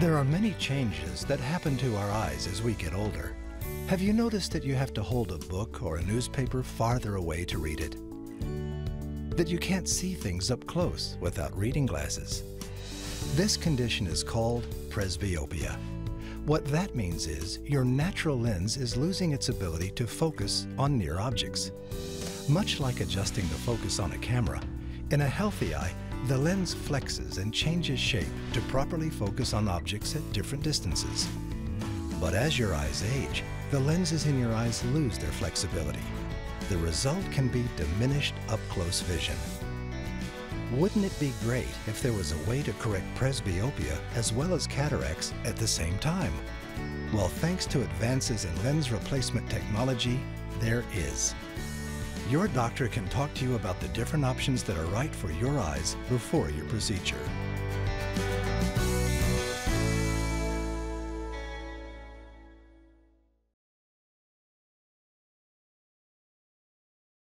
There are many changes that happen to our eyes as we get older. Have you noticed that you have to hold a book or a newspaper farther away to read it? That you can't see things up close without reading glasses? This condition is called presbyopia. What that means is your natural lens is losing its ability to focus on near objects. Much like adjusting the focus on a camera, in a healthy eye, the lens flexes and changes shape to properly focus on objects at different distances. But as your eyes age, the lenses in your eyes lose their flexibility. The result can be diminished up-close vision. Wouldn't it be great if there was a way to correct presbyopia as well as cataracts at the same time? Well, thanks to advances in lens replacement technology, there is. Your doctor can talk to you about the different options that are right for your eyes before your procedure.